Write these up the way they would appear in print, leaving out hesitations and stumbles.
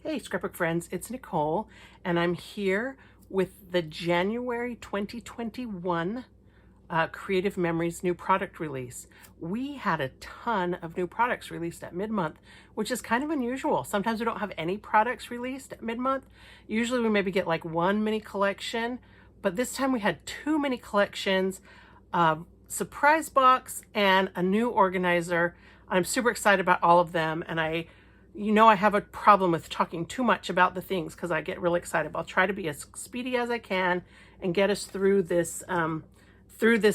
Hey, scrapbook friends, it's Nicole, and I'm here with the January 2021 Creative Memories new product release. We had a ton of new products released at mid-month, which is kind of unusual. Sometimes we don't have any products released at mid-month. Usually we maybe get like one mini collection, but this time we had two mini collections, surprise box and a new organizer. I'm super excited about all of them, and I have a problem with talking too much about the things because I get really excited. But I'll try to be as speedy as I can and get us through this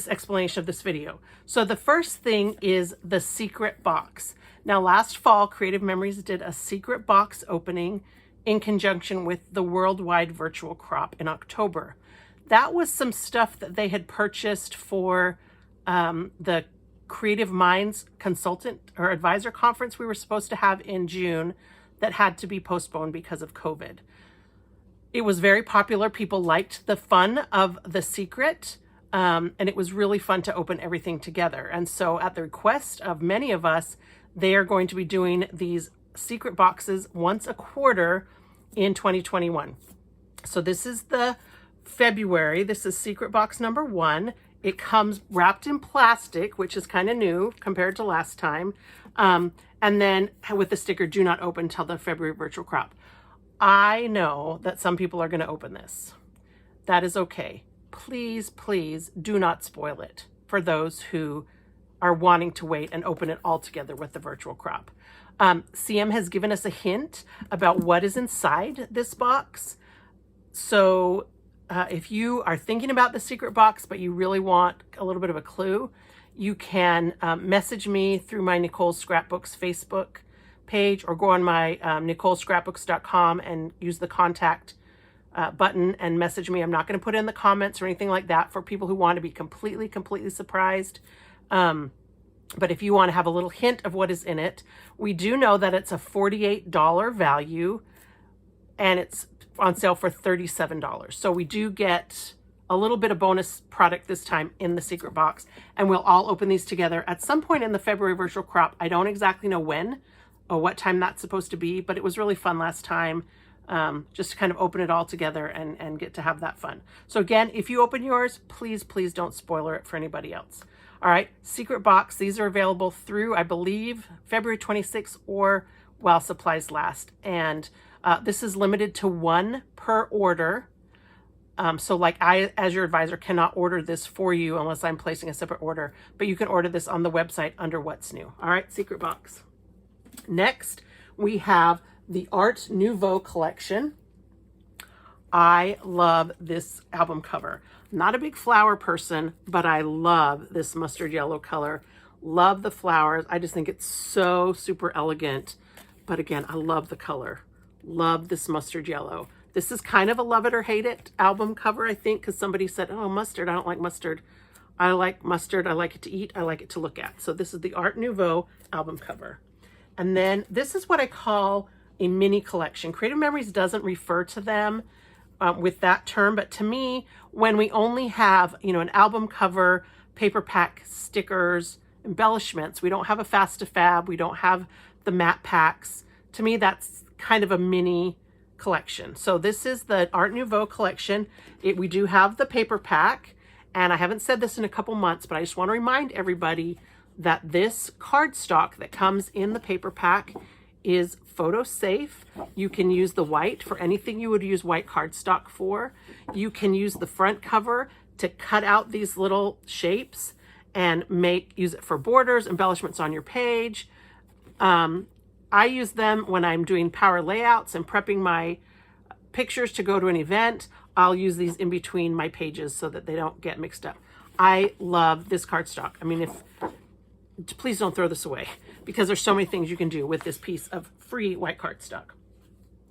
explanation of this video. So the first thing is the secret box. Now, last fall, Creative Memories did a secret box opening in conjunction with the Worldwide Virtual Crop in October. That was some stuff that they had purchased for the Creative Minds consultant or advisor conference we were supposed to have in June that had to be postponed because of COVID. It was very popular. People liked the fun of the secret, and it was really fun to open everything together. And so at the request of many of us, they are going to be doing these secret boxes once a quarter in 2021. So this is the February. This is secret box number 1. It comes wrapped in plastic, which is kind of new compared to last time. And then with the sticker, do not open till the February virtual crop. I know that some people are going to open this. That is okay. Please, please do not spoil it for those who are wanting to wait and open it all together with the virtual crop. CM has given us a hint about what is inside this box. So if you are thinking about the secret box, but you really want a little bit of a clue, you can message me through my Nicole Scrapbooks Facebook page, or go on my NicoleScrapbooks.com and use the contact button and message me. I'm not going to put in the comments or anything like that for people who want to be completely surprised. But if you want to have a little hint of what is in it, we do know that it's a $48 value and it's on sale for $37. So we do get a little bit of bonus product this time in the secret box, and we'll all open these together at some point in the February virtual crop. I don't exactly know when or what time that's supposed to be, but it was really fun last time, just to kind of open it all together and get to have that fun. So again, if you open yours, please don't spoiler it for anybody else. All right, secret box, these are available through, I believe, February 26th or while supplies last. And this is limited to 1 per order. So like I, as your advisor, cannot order this for you unless I'm placing a separate order, but you can order this on the website under What's New. All right, secret box. Next, we have the Art Nouveau collection. I love this album cover. Not a big flower person, but I love this mustard yellow color. Love the flowers. I just think it's so super elegant. But again, I love the color. Love this mustard yellow. This is kind of a love it or hate it album cover, I think, because somebody said, oh, mustard, I don't like mustard. I like mustard. I like it to eat. I like it to look at. So this is the Art Nouveau album cover. And then this is what I call a mini collection. Creative Memories doesn't refer to them with that term, but to me, when we only have, an album cover, paper pack, stickers, embellishments, we don't have a fast to fab, we don't have the matte packs. To me, that's kind of a mini collection. So this is the Art Nouveau collection. We do have the paper pack, and I haven't said this in a couple months, but I just want to remind everybody that this cardstock that comes in the paper pack is photo safe. You can use the white for anything you would use white cardstock for. You can use the front cover to cut out these little shapes and use it for borders, embellishments on your page. I use them when I'm doing power layouts and prepping my pictures to go to an event. I'll use these in between my pages so that they don't get mixed up. I love this cardstock. I mean, please don't throw this away because there's so many things you can do with this piece of free white cardstock.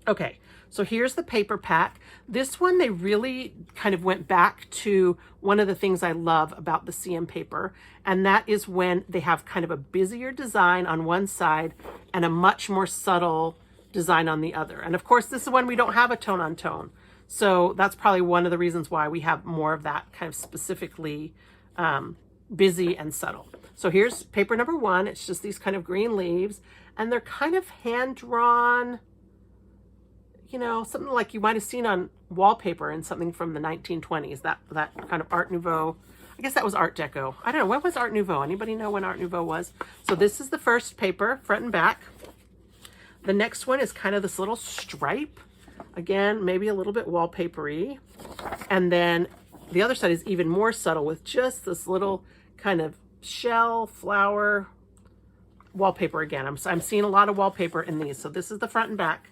Okay, so here's the paper pack. This one, they really kind of went back to one of the things I love about the CM paper, and that is when they have kind of a busier design on one side and a much more subtle design on the other. And of course, this is when we don't have a tone on tone. So that's probably one of the reasons why we have more of that kind of specifically busy and subtle. So here's paper number 1. It's just these kind of green leaves, and they're kind of hand drawn. you know, something like you might have seen on wallpaper in something from the 1920s, that kind of Art Nouveau. I guess that was Art Deco. I don't know. When was Art Nouveau? Anybody know when Art Nouveau was? So this is the first paper, front and back. The next one is kind of this little stripe. Again, maybe a little bit wallpapery. And then the other side is even more subtle with just this little kind of shell, flower, wallpaper again. I'm seeing a lot of wallpaper in these. So this is the front and back.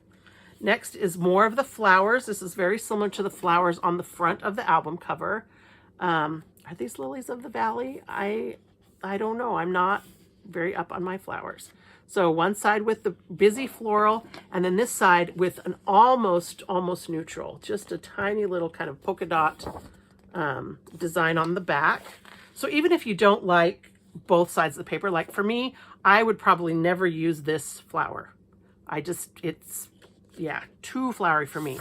Next is more of the flowers. This is very similar to the flowers on the front of the album cover. Are these lilies of the valley? I don't know. I'm not very up on my flowers. So one side with the busy floral, and then this side with an almost neutral, just a tiny little kind of polka dot design on the back. So even if you don't like both sides of the paper, like for me, I would probably never use this flower. It's, yeah, too flowery for me.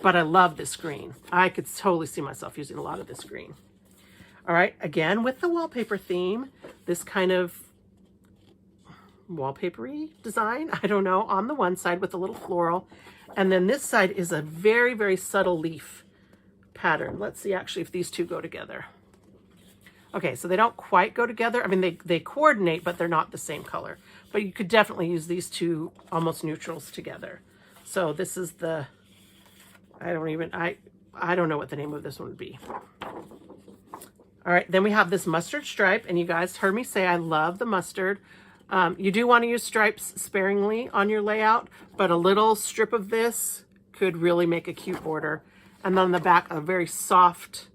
But I love this green. I could totally see myself using a lot of this green. All right, again, with the wallpaper theme, this kind of wallpapery design, I don't know, on the one side with a little floral. And then this side is a very, very subtle leaf pattern. Let's see actually if these two go together. Okay, so they don't quite go together. I mean, they coordinate, but they're not the same color. But you could definitely use these two almost neutrals together. So this is the, I don't know what the name of this one would be. All right, then we have this mustard stripe, and you guys heard me say I love the mustard. You do want to use stripes sparingly on your layout, but a little strip of this could really make a cute border. And then on the back, a very soft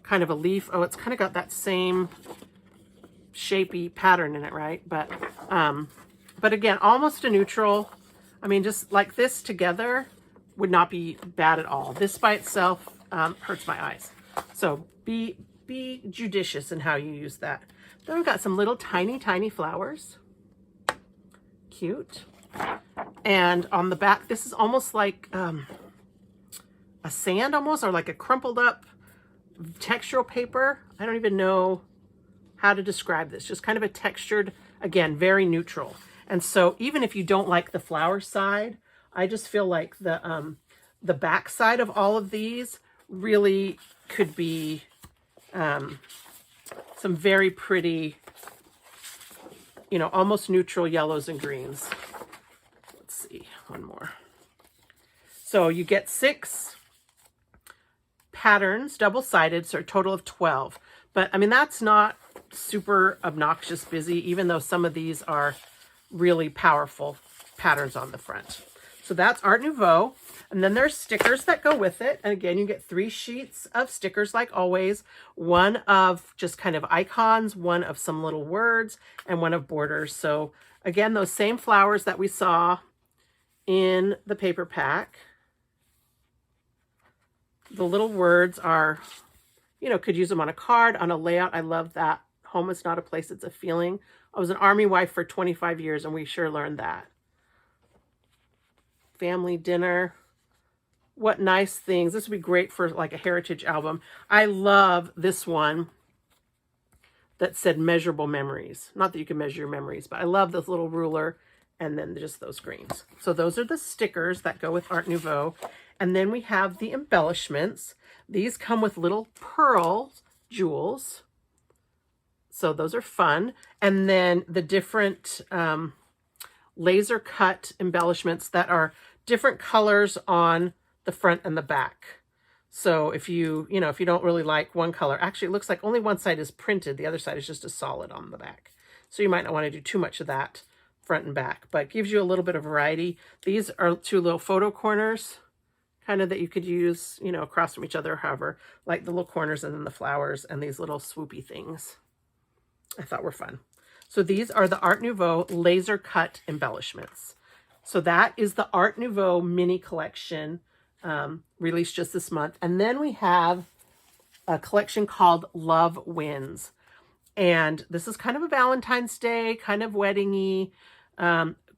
kind of a leaf. Oh, it's kind of got that same shapy pattern in it, right? But again, almost a neutral. I mean, just like this together would not be bad at all. This by itself hurts my eyes. So be judicious in how you use that. Then we've got some little tiny flowers. Cute. And on the back, this is almost like a sand almost, or like a crumpled up textural paper. I don't even know how to describe this. Just kind of a textured, again, very neutral. And so even if you don't like the flower side, I just feel like the back side of all of these really could be some very pretty, you know, almost neutral yellows and greens. Let's see, one more. So you get 6 patterns, double-sided, so a total of 12. But I mean, that's not super obnoxious busy, even though some of these are really powerful patterns on the front. So that's Art Nouveau. And then there's stickers that go with it. And again, you get 3 sheets of stickers like always. One of just kind of icons, one of some little words, and one of borders. So again, those same flowers that we saw in the paper pack. The little words are, you know, could use them on a card, on a layout. I love that. Home is not a place, it's a feeling. I was an Army wife for 25 years, and we sure learned that. Family dinner. What nice things. This would be great for like a heritage album. I love this one that said measurable memories. Not that you can measure your memories, but I love this little ruler and then just those greens. So those are the stickers that go with Art Nouveau. And then we have the embellishments. These come with little pearl jewels. So those are fun. And then the different laser cut embellishments that are different colors on the front and the back. So if you don't really like one color, actually it looks like only one side is printed. The other side is just a solid on the back. So you might not want to do too much of that front and back, but it gives you a little bit of variety. These are 2 little photo corners, kind of that you could use, you know, across from each other, however, like the little corners and then the flowers and these little swoopy things I thought were fun. So these are the Art Nouveau laser cut embellishments. So that is the Art Nouveau mini collection released just this month. And then we have a collection called Love Wins. And this is kind of a Valentine's Day, kind of wedding-y.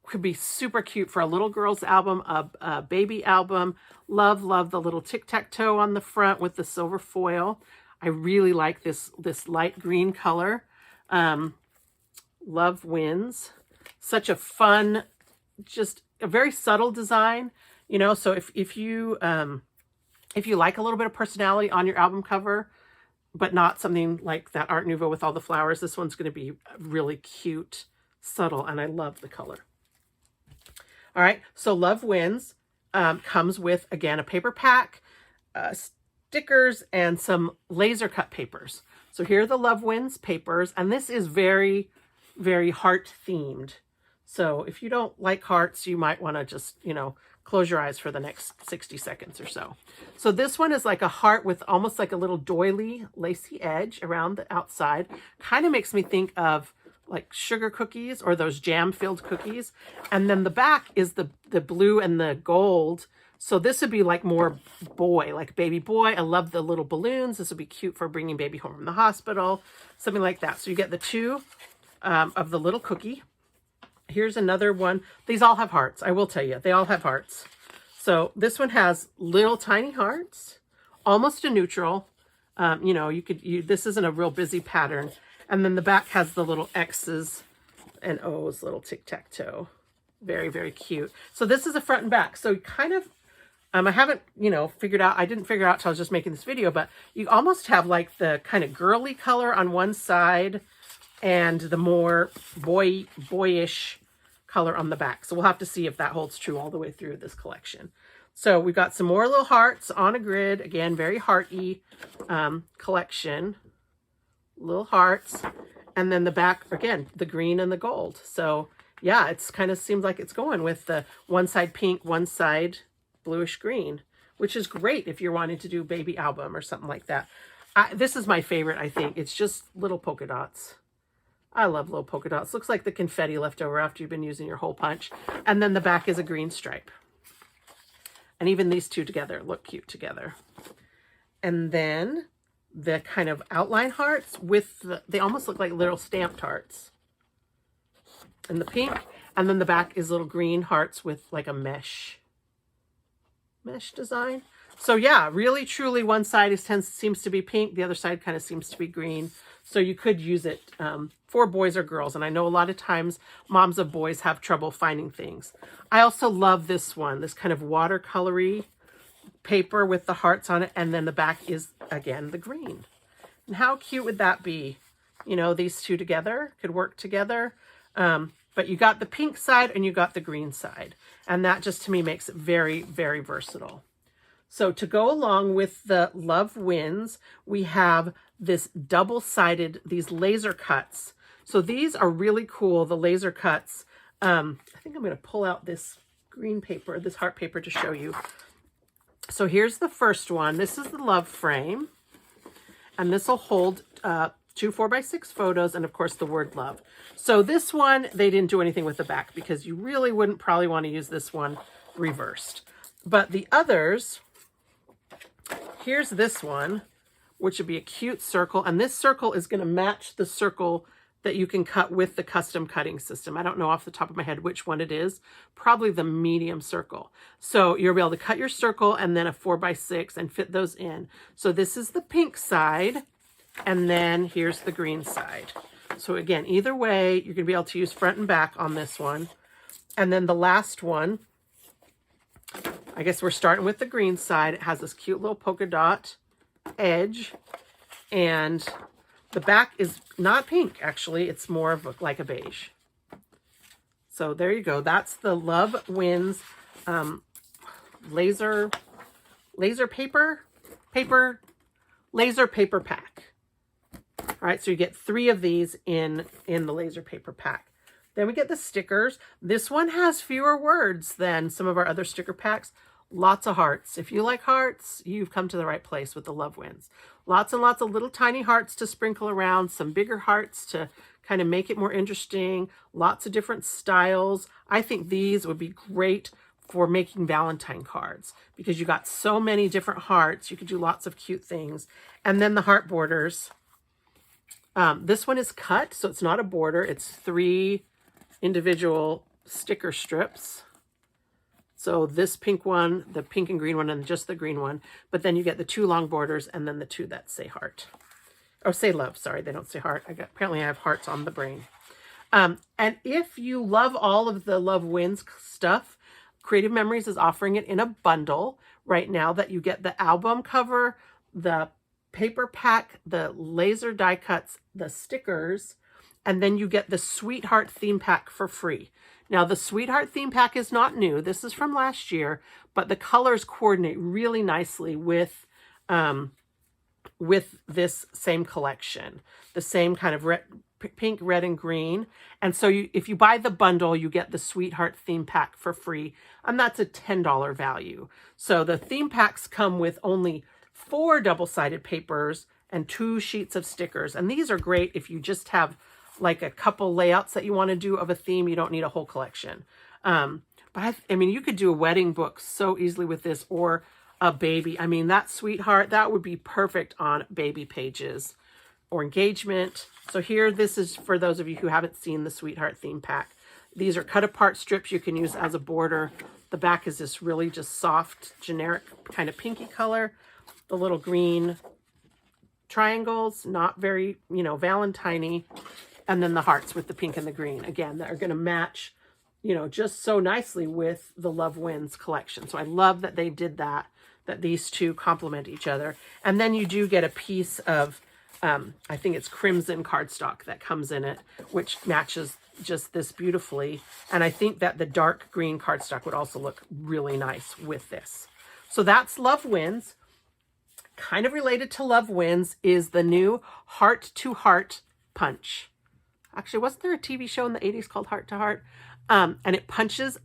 Could be super cute for a little girl's album, a baby album. Love the little tic-tac-toe on the front with the silver foil. I really like this light green color. Love Wins. Such a fun, just a very subtle design. You know, so if you like a little bit of personality on your album cover, but not something like that Art Nouveau with all the flowers, this one's going to be really cute, subtle, and I love the color. All right, so Love Wins comes with, again, a paper pack, stickers, and some laser cut papers. So here are the Love Wins papers, and this is very, very heart themed. So if you don't like hearts, you might want to just, you know, close your eyes for the next 60 seconds or so. So this one is like a heart with almost like a little doily lacy edge around the outside. Kind of makes me think of like sugar cookies or those jam-filled cookies. And then the back is the blue and the gold. So this would be like more boy, like baby boy. I love the little balloons. This would be cute for bringing baby home from the hospital, something like that. So you get the two of the little cookie. Here's another one. These all have hearts. I will tell you, they all have hearts. So this one has little tiny hearts, almost a neutral. You know, this isn't a real busy pattern. And then the back has the little X's and O's, little tic-tac-toe. Very, very cute. So this is a front and back. So kind of, I haven't, you know, I didn't figure out till I was just making this video, but you almost have like the kind of girly color on one side and the more boyish color on the back. So we'll have to see if that holds true all the way through this collection. So we've got some more little hearts on a grid. Again, very hearty collection. Little hearts. And then the back, again, the green and the gold. So yeah, it's kind of seems like it's going with the one side pink, one side bluish green, which is great if you're wanting to do baby album or something like that. This is my favorite, I think. It's just little polka dots. I love little polka dots. Looks like the confetti left over after you've been using your hole punch. And then the back is a green stripe. And even these two together look cute together. And then the kind of outline hearts with they almost look like little stamped hearts. And the pink. And then the back is little green hearts with like a mesh design. So yeah, really truly one side seems to be pink. The other side kind of seems to be green. So you could use it for boys or girls. And I know a lot of times moms of boys have trouble finding things. I also love this one, this kind of watercolory paper with the hearts on it. And then the back is, again, the green. And how cute would that be? You know, these two together could work together. But you got the pink side and you got the green side. And that just to me makes it very, very versatile. So to go along with the Love Wins, we have this double-sided, these laser cuts. So these are really cool, the laser cuts. I think I'm going to pull out this green paper, this heart paper to show you. So here's the first one. This is the love frame. And this will hold 2 4x6 photos and, of course, the word love. So this one, they didn't do anything with the back because you really wouldn't probably want to use this one reversed. But the others, here's this one, which would be a cute circle. And this circle is going to match the circle that you can cut with the custom cutting system. I don't know off the top of my head which one it is. Probably the medium circle. So you'll be able to cut your circle and then a 4x6 and fit those in. So this is the pink side. And then here's the green side. So again, either way, you're going to be able to use front and back on this one. And then the last one, I guess we're starting with the green side. It has this cute little polka dot edge. And the back is not pink, actually. It's more of like a beige. So there you go. That's the Love Wins laser paper pack. All right, so you get 3 of these in the laser paper pack. Then we get the stickers. This one has fewer words than some of our other sticker packs. Lots of hearts. If you like hearts, you've come to the right place with the Love Wins. Lots and lots of little tiny hearts to sprinkle around, some bigger hearts to kind of make it more interesting. Lots of different styles. I think these would be great for making Valentine cards because you got so many different hearts. You could do lots of cute things. And then the heart borders. This one is cut, so it's not a border. It's 3 individual sticker strips. So this pink one, the pink and green one, and just the green one. But then you get the 2 long borders and then the 2 that say heart. Or say love, sorry, they don't say heart. Apparently I have hearts on the brain. And if you love all of the Love Wins stuff, Creative Memories is offering it in a bundle right now that you get the album cover, the paper pack, the laser die cuts, the stickers, and then you get the Sweetheart theme pack for free. Now, the Sweetheart theme pack is not new. This is from last year, but the colors coordinate really nicely with this same collection, the same kind of pink, red, and green. And so if you buy the bundle, you get the Sweetheart theme pack for free, and that's a $10 value. So the theme packs come with only 4 double-sided papers and 2 sheets of stickers. And these are great if you just have like a couple layouts that you want to do of a theme. You don't need a whole collection. But I mean, you could do a wedding book so easily with this, or a baby. I mean, that Sweetheart, that would be perfect on baby pages or engagement. So here, this is for those of you who haven't seen the Sweetheart theme pack. These are cut apart strips you can use as a border. The back is this really just soft, generic kind of pinky color. The little green triangles, not very, Valentine-y. And then the hearts with the pink and the green. Again, that are going to match, just so nicely with the Love Wins collection. So I love that they did that these two complement each other. And then you do get a piece of, I think it's crimson cardstock that comes in it, which matches just this beautifully. And I think that the dark green cardstock would also look really nice with this. So that's Love Wins. Kind of related to Love Wins is the new Heart to Heart punch. Actually, wasn't there a TV show in the 80s called Heart to Heart? And it punches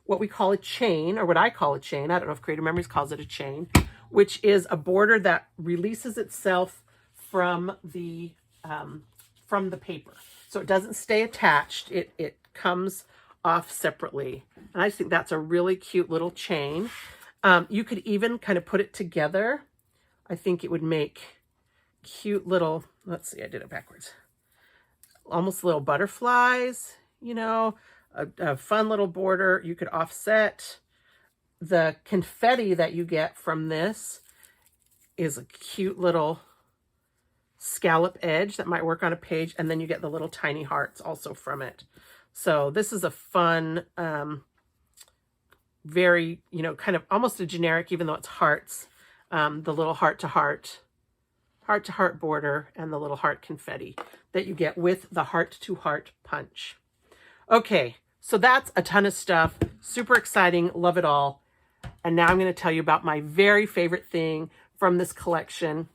what we call a chain, or what I call a chain. I don't know if Creative Memories calls it a chain, which is a border that releases itself from the paper. So it doesn't stay attached. It comes off separately. And I think that's a really cute little chain. You could even kind of put it together. I think it would make cute little, let's see, I did it backwards. Almost little butterflies, a fun little border. You could offset. The confetti that you get from this is a cute little scallop edge that might work on a page. And then you get the little tiny hearts also from it. So this is a fun, very, kind of almost a generic, even though it's hearts, the little heart to heart border and the little heart confetti that you get with the Heart to Heart punch. Okay, so that's a ton of stuff. Super exciting. Love it all. And now I'm going to tell you about my very favorite thing from this collection.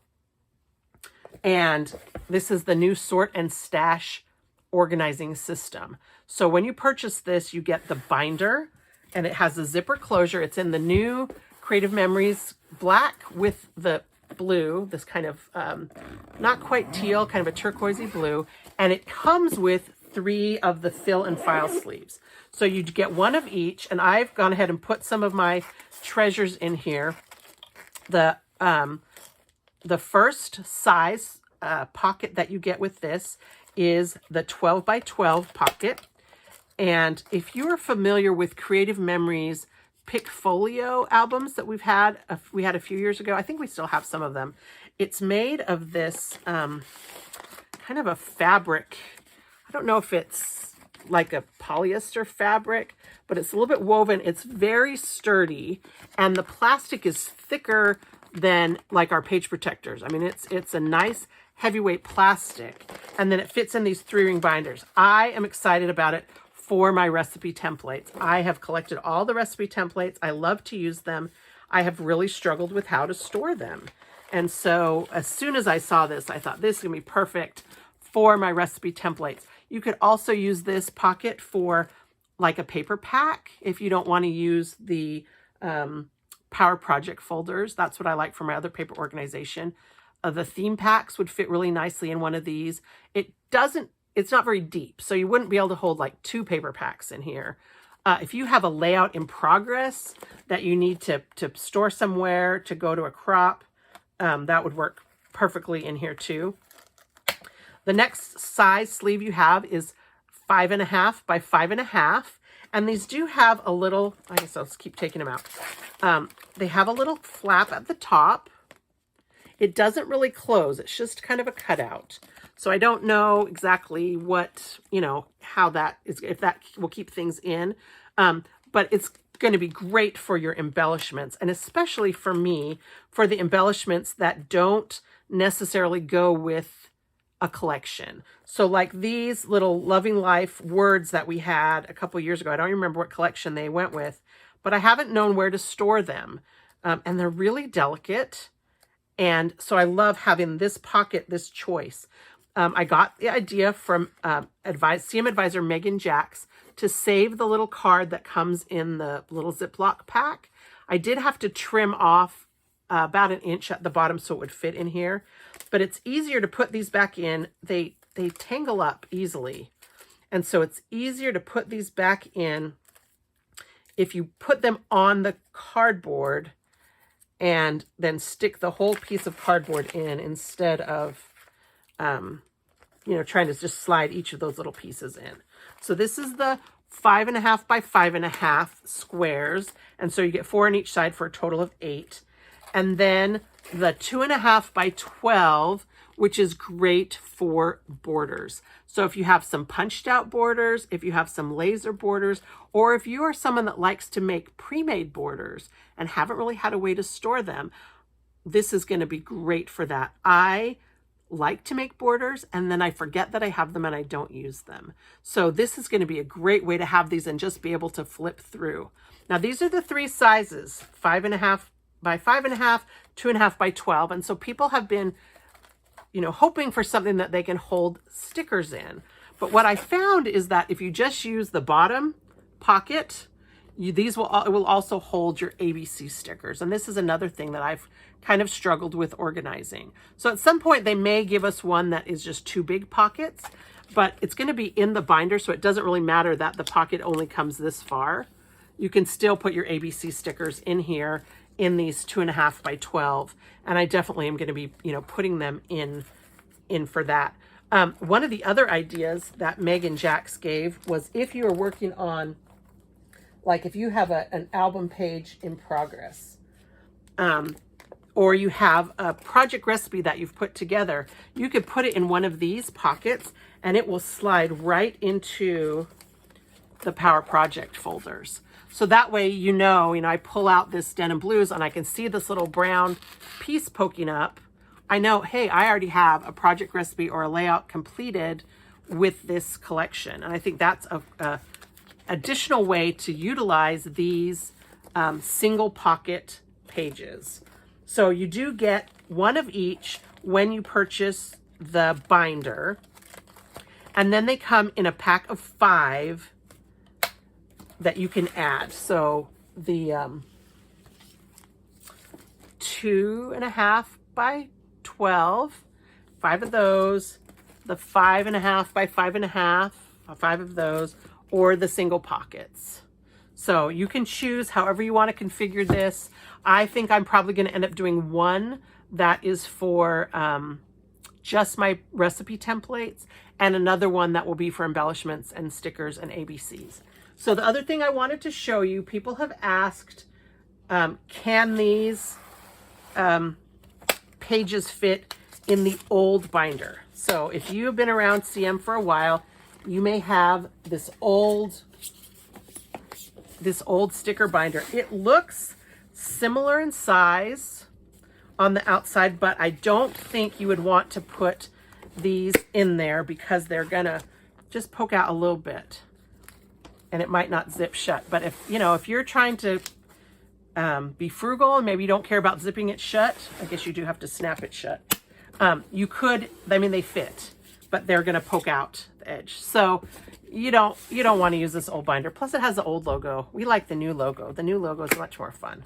And this is the new Sort and Stash organizing system. So when you purchase this, you get the binder, and it has a zipper closure. It's in the new Creative Memories black with the blue, this kind of not quite teal, kind of a turquoisey blue, and it comes with 3 of the fill and file sleeves. So you get 1 of each, and I've gone ahead and put some of my treasures in here. The first size pocket that you get with this is the 12 by 12 pocket. And if you are familiar with Creative Memories Pickfolio albums that we had a few years ago, I think we still have some of them. It's made of this kind of a fabric. I don't know if it's like a polyester fabric, but it's a little bit woven. It's very sturdy, and the plastic is thicker than like our page protectors. I mean, it's a nice heavyweight plastic, and then it fits in these 3-ring binders. I am excited about it for my recipe templates. I have collected all the recipe templates. I love to use them. I have really struggled with how to store them. And so as soon as I saw this, I thought this is gonna be perfect for my recipe templates. You could also use this pocket for like a paper pack if you don't want to use the Power Project folders. That's what I like for my other paper organization. The theme packs would fit really nicely in one of these. It's not very deep, so you wouldn't be able to hold like 2 paper packs in here. If you have a layout in progress that you need to store somewhere, to go to a crop, that would work perfectly in here too. The next size sleeve you have is 5.5 by 5.5. And these do have a little, I guess I'll just keep taking them out. They have a little flap at the top. It doesn't really close. It's just kind of a cutout. So I don't know exactly what, how that is, if that will keep things in. But but it's going to be great for your embellishments, and especially for me, for the embellishments that don't necessarily go with a collection. So like these little Loving Life words that we had a couple years ago, I don't remember what collection they went with, but I haven't known where to store them. And they're really delicate. And so I love having this pocket, this choice. I got the idea from CM advisor Megan Jacks to save the little card that comes in the little Ziploc pack. I did have to trim off about an inch at the bottom so it would fit in here, but it's easier to put these back in. They tangle up easily, and so it's easier to put these back in if you put them on the cardboard and then stick the whole piece of cardboard in instead of trying to just slide each of those little pieces in. So this is the 5.5 by 5.5 squares. And so you get 4 on each side for a total of 8. And then the 2.5 by 12, which is great for borders. So if you have some punched out borders, if you have some laser borders, or if you are someone that likes to make pre-made borders and haven't really had a way to store them, this is going to be great for that. I like to make borders and then I forget that I have them and I don't use them. So this is going to be a great way to have these and just be able to flip through. Now these are the 3 sizes, 5.5 by 5.5, 2.5 by 12. And so people have been, hoping for something that they can hold stickers in. But what I found is that if you just use the bottom pocket, it will also hold your ABC stickers. And this is another thing that I've kind of struggled with organizing. So at some point they may give us one that is just 2 big pockets, but it's going to be in the binder, so it doesn't really matter that the pocket only comes this far. You can still put your ABC stickers in here in these 2.5 by 12. And I definitely am going to be, putting them in for that. One of the other ideas that Megan Jacks gave was if you are working on, like if you have an album page in progress, or you have a project recipe that you've put together, you could put it in one of these pockets and it will slide right into the Power Project folders. So that way, I pull out this denim blues and I can see this little brown piece poking up. I know, hey, I already have a project recipe or a layout completed with this collection. And I think that's a additional way to utilize these single pocket pages. So you do get one of each when you purchase the binder. And then they come in a pack of 5 that you can add. So the 2.5 by 12, 5 of those, the 5.5 by 5.5, 5 of those, or the single pockets. So you can choose however you want to configure this. I think I'm probably going to end up doing one that is for just my recipe templates, and another one that will be for embellishments and stickers and ABCs. So the other thing I wanted to show you, people have asked, can these pages fit in the old binder? So if you have been around CM for a while, you may have this old sticker binder. It looks similar in size on the outside, but I don't think you would want to put these in there because they're gonna just poke out a little bit and it might not zip shut. But if you're trying to be frugal and maybe you don't care about zipping it shut, I guess you do have to snap it shut. You could, they fit, but they're gonna poke out the edge. So you don't want to use this old binder. Plus it has the old logo. We like the new logo. The new logo is much more fun.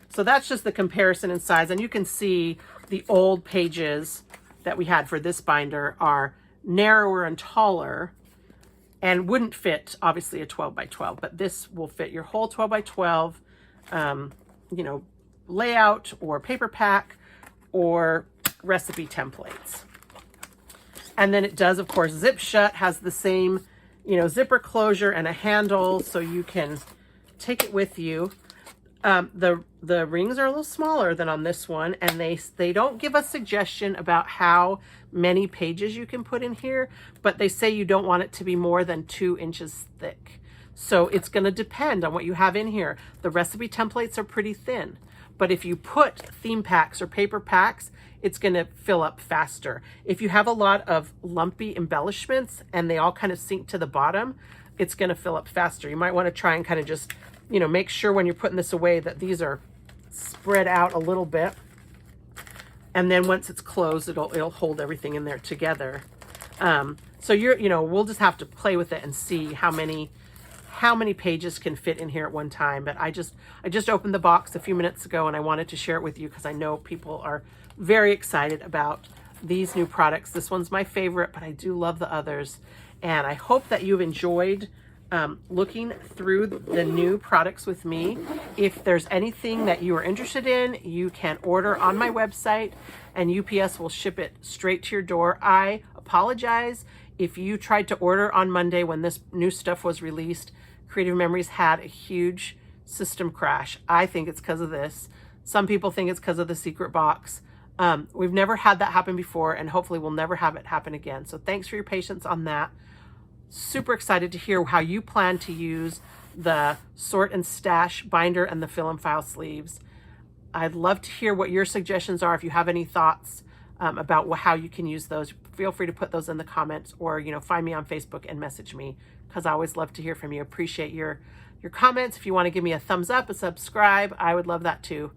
So that's just the comparison in size. And you can see the old pages that we had for this binder are narrower and taller and wouldn't fit obviously a 12 by 12, but this will fit your whole 12 by 12, layout or paper pack or recipe templates. And then it does, of course, zip shut, has the same, zipper closure and a handle so you can take it with you. The rings are a little smaller than on this one, and they don't give a suggestion about how many pages you can put in here, but they say you don't want it to be more than 2 inches thick. So it's going to depend on what you have in here. The recipe templates are pretty thin, but if you put theme packs or paper packs, it's going to fill up faster. If you have a lot of lumpy embellishments and they all kind of sink to the bottom, it's going to fill up faster. You might want to try and kind of just, you know, make sure when you're putting this away that these are spread out a little bit. And then once it's closed, it'll hold everything in there together. So we'll just have to play with it and see how many pages can fit in here at one time. But I just opened the box a few minutes ago and I wanted to share it with you because I know people are very excited about these new products. This one's my favorite, but I do love the others. And I hope that you've enjoyed looking through the new products with me. If there's anything that you are interested in, you can order on my website and UPS will ship it straight to your door. I apologize if you tried to order on Monday when this new stuff was released. Creative Memories had a huge system crash. I think it's because of this. Some people think it's because of the secret box. We've never had that happen before, and hopefully we'll never have it happen again. So thanks for your patience on that. Super excited to hear how you plan to use the sort and stash binder and the fill and file sleeves. I'd love to hear what your suggestions are. If you have any thoughts about how you can use those, feel free to put those in the comments, or find me on Facebook and message me, because I always love to hear from you. Appreciate your comments. If you want to give me a thumbs up, a subscribe, I would love that too.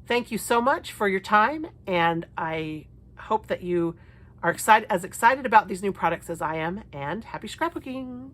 Thank you so much for your time, and I hope that you are as excited about these new products as I am, and happy scrapbooking.